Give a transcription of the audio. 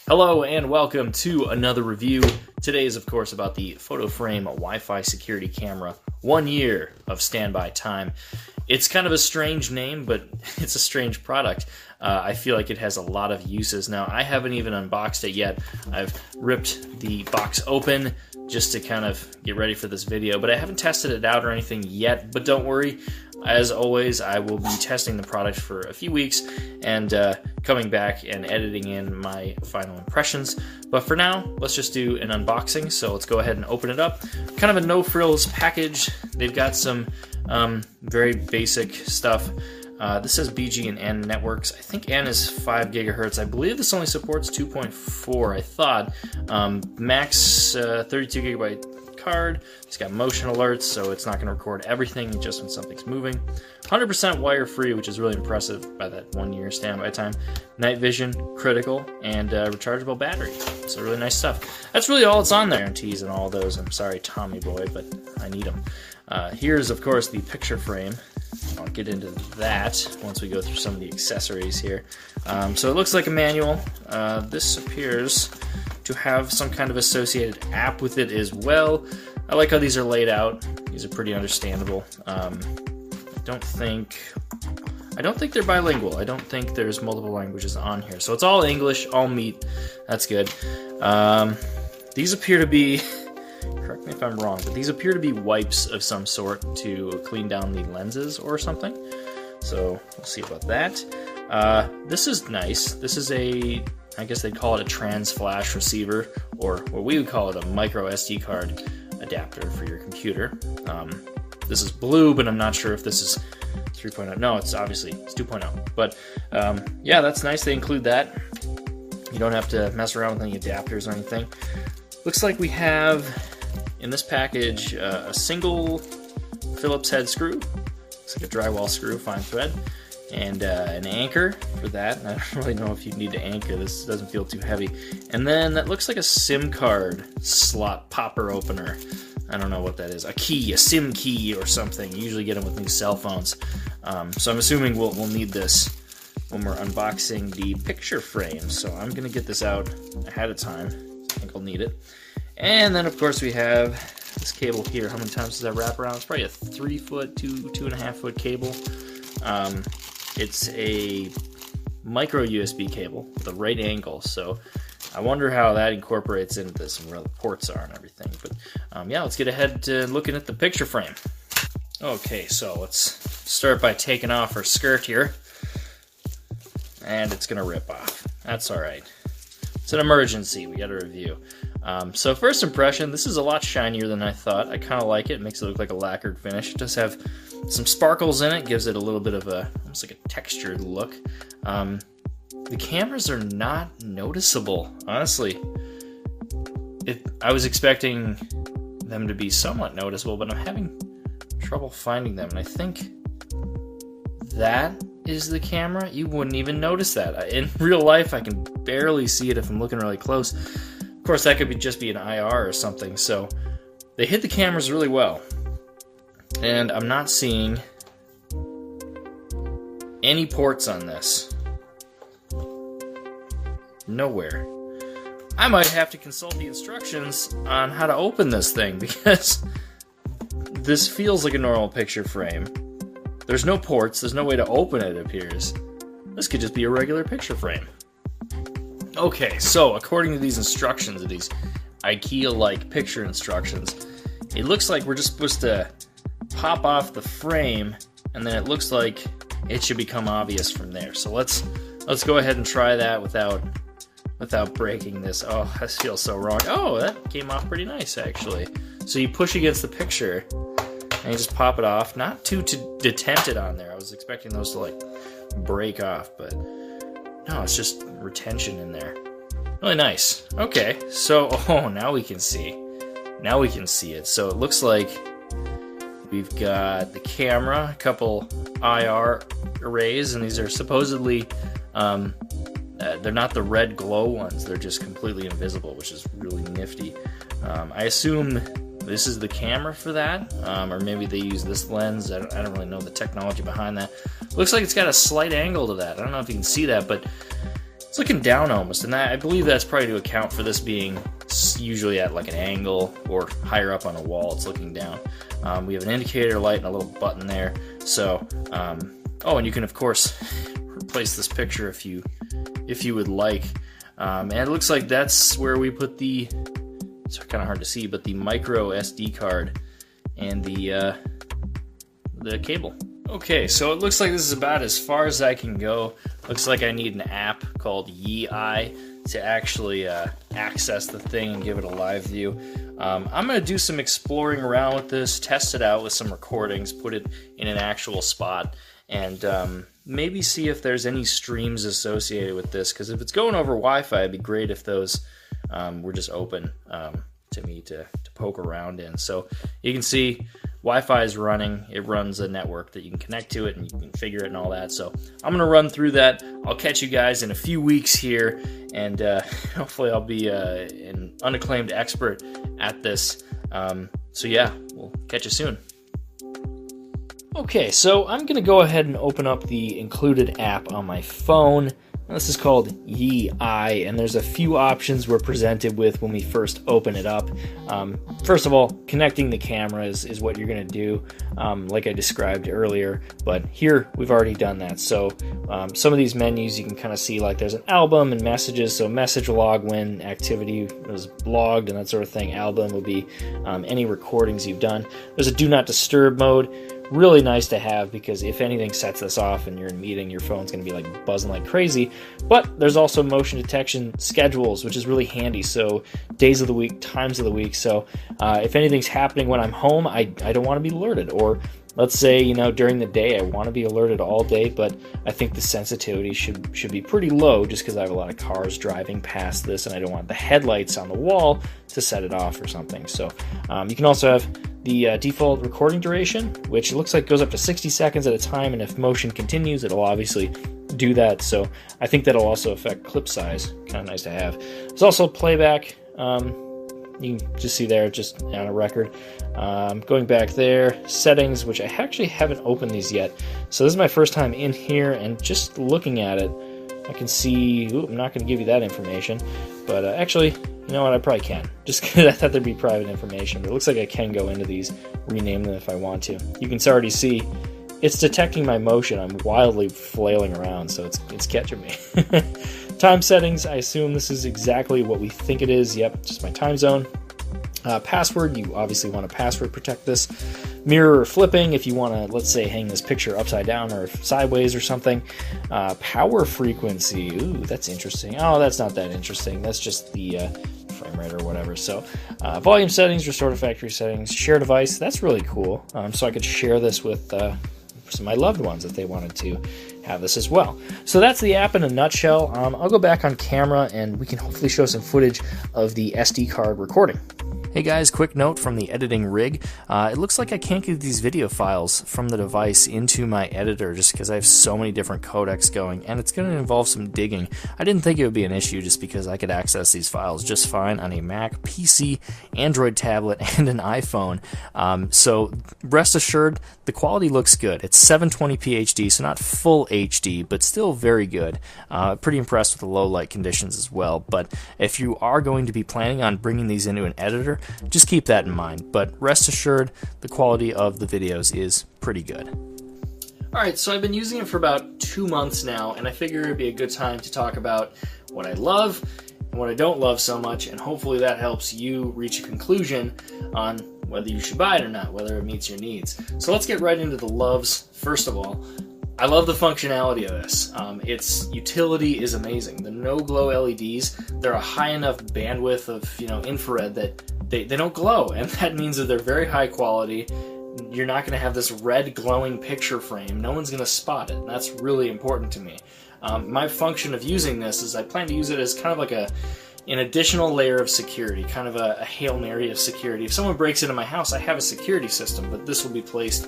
Hello and welcome to another review. Today is of course about the PhotoFrame Wi-Fi security camera. 1 year of standby time. It's kind of a strange name, but it's a strange product. I feel like it has a lot of uses. Now, I haven't even unboxed it yet. I've ripped the box open just to kind of get ready for this video, but I haven't tested it out or anything yet. But don't worry, as always, I will be testing the product for a few weeks and coming back and editing in my final impressions. But for now, let's just do an unboxing. So let's go ahead and open it up. Kind of a no-frills package. They've got some very basic stuff. This says BG and N networks. I think N is 5 gigahertz. I believe this only supports 2.4, I thought. Max 32 gigabyte card. It's got motion alerts, so it's not going to record everything, just when something's moving. 100% wire-free, which is really impressive by that 1 year standby time. Night vision, critical, and rechargeable battery. So really nice stuff. That's really all that's on there. I'm teasing all those. I'm sorry, Tommy boy, but I need them. Here's, of course, the picture frame. I'll get into that once we go through some of the accessories here. So it looks like a manual. This appears to have some kind of associated app with it as well. I like how these are laid out. These are pretty understandable. I don't think they're bilingual. I don't think there's multiple languages on here. So it's all English, all meat. That's good. These appear to be, correct me if I'm wrong, but these appear to be wipes of some sort to clean down the lenses or something. So we'll see about that. This is nice. This is a, I guess they'd call it a trans flash receiver, or what we would call it a micro SD card adapter for your computer. This is blue, but I'm not sure if this is 3.0. No, it's 2.0. But yeah, that's nice. They include that. You don't have to mess around with any adapters or anything. Looks like we have in this package a single Phillips head screw. Looks like a drywall screw, fine thread, and an anchor for that. I don't really know if you need to anchor. This doesn't feel too heavy. And then that looks like a SIM card slot popper opener. I don't know what that is. A key, a SIM key or something. You usually get them with new cell phones. So I'm assuming we'll need this when we're unboxing the picture frame. So I'm going to get this out ahead of time. I think I'll need it. And then, of course, we have this cable here. How many times does that wrap around? It's probably a 3-foot, 2.5 foot cable. It's a micro USB cable with a right angle. So I wonder how that incorporates into this and where the ports are and everything. But yeah, let's get ahead to looking at the picture frame. Okay, so let's start by taking off our skirt here. And it's going to rip off. That's all right. It's an emergency. We got to review. So first impression, this is a lot shinier than I thought. I kind of like it. It makes it look like a lacquered finish. It does have some sparkles in it. Gives it a little bit of a, almost like a textured look. The cameras are not noticeable, honestly. I was expecting them to be somewhat noticeable, but I'm having trouble finding them. And I think that is the camera. You wouldn't even notice that. In real life, I can barely see it if I'm looking really close. Of course, that could just be an IR or something. So they hit the cameras really well. And I'm not seeing any ports on this. Nowhere. I might have to consult the instructions on how to open this thing, because this feels like a normal picture frame. There's no ports, there's no way to open it, it appears. This could just be a regular picture frame. Okay, so according to these instructions, these IKEA-like picture instructions, it looks like we're just supposed to pop off the frame, and then it looks like it should become obvious from there. So let's go ahead and try that without breaking this. Oh, this feels so wrong. Oh, that came off pretty nice, actually. So you push against the picture, and you just pop it off. Not too detented on there. I was expecting those to, like, break off, but no, it's just retention in there. Really nice. Okay, so, oh, now we can see. Now we can see it. So it looks like we've got the camera, a couple IR arrays, and these are supposedly, they're not the red glow ones. They're just completely invisible, which is really nifty. I assume this is the camera for that, or maybe they use this lens. I don't really know the technology behind that. Looks like it's got a slight angle to that. I don't know if you can see that, but It's looking down almost, and I believe that's probably to account for this being usually at like an angle or higher up on a wall. It's looking down. We have an indicator light and a little button there. So, oh, and you can of course replace this picture if you would like. And it looks like that's where we put the, it's kind of hard to see, but the micro SD card and the cable. Okay, so it looks like this is about as far as I can go. Looks like I need an app called Yi to actually access the thing and give it a live view. I'm going to do some exploring around with this, test it out with some recordings, put it in an actual spot, and maybe see if there's any streams associated with this, because if it's going over Wi-Fi, it'd be great if those were just open to me to poke around in. So you can see Wi-Fi is running. It runs a network that you can connect to it and you can configure it and all that. So I'm going to run through that. I'll catch you guys in a few weeks here, and hopefully I'll be an unacclaimed expert at this. So yeah, we'll catch you soon. Okay, so I'm going to go ahead and open up the included app on my phone. This is called Yi, and there's a few options we're presented with when we first open it up. First of all, connecting the camera is what you're going to do, like I described earlier, but here we've already done that. So some of these menus you can kind of see, like there's an album and messages, so message log when activity was logged and that sort of thing. Album will be any recordings you've done. There's a do not disturb mode. Really nice to have, because if anything sets this off and you're in a meeting, your phone's going to be like buzzing like crazy. But there's also motion detection schedules, which is really handy. So days of the week, times of the week. So if anything's happening when I'm home, I don't want to be alerted. Or let's say, you know, during the day, I want to be alerted all day, but I think the sensitivity should be pretty low, just because I have a lot of cars driving past this and I don't want the headlights on the wall to set it off or something. So you can also have the default recording duration, which looks like goes up to 60 seconds at a time, and if motion continues, it'll obviously do that. So I think that'll also affect clip size. Kind of nice to have. There's also playback. You can just see there, just on a record. Going back there, settings, which I actually haven't opened these yet. So this is my first time in here, and just looking at it, I can see, I'm not going to give you that information, but actually, you know what, I probably can, just because I thought there'd be private information, but it looks like I can go into these, rename them if I want to. You can already see, it's detecting my motion. I'm wildly flailing around, so it's catching me. Time settings, I assume this is exactly what we think it is. Yep, just my time zone. Password, you obviously want to password protect this. Mirror flipping, if you want to, let's say, hang this picture upside down or sideways or something. Power frequency, ooh, that's interesting. Oh, that's not that interesting. That's just the frame rate or whatever. So volume settings, restore to factory settings. Share device, that's really cool. So I could share this with some of my loved ones if they wanted to have this as well. So that's the app in a nutshell. I'll go back on camera and we can hopefully show some footage of the SD card recording. Hey guys, quick note from the editing rig. It looks like I can't get these video files from the device into my editor just because I have so many different codecs going, and it's going to involve some digging. I didn't think it would be an issue just because I could access these files just fine on a Mac, PC, Android tablet, and an iPhone. So rest assured, the quality looks good. It's 720p HD, so not full HD, but still very good. Pretty impressed with the low light conditions as well. But if you are going to be planning on bringing these into an editor, just keep that in mind, but rest assured the quality of the videos is pretty good. Alright, so I've been using it for about 2 months now, and I figure it'd be a good time to talk about what I love and what I don't love so much, and hopefully that helps you reach a conclusion on whether you should buy it or not, whether it meets your needs. So let's get right into the loves. First of all, I love the functionality of this. Its utility is amazing. The no-glow LEDs, they're a high enough bandwidth of infrared that they don't glow, and that means that they're very high quality. You're not going to have this red glowing picture frame. No one's going to spot it, and that's really important to me. My function of using this is I plan to use it as kind of like an additional layer of security, kind of a Hail Mary of security. If someone breaks into my house, I have a security system, but this will be placed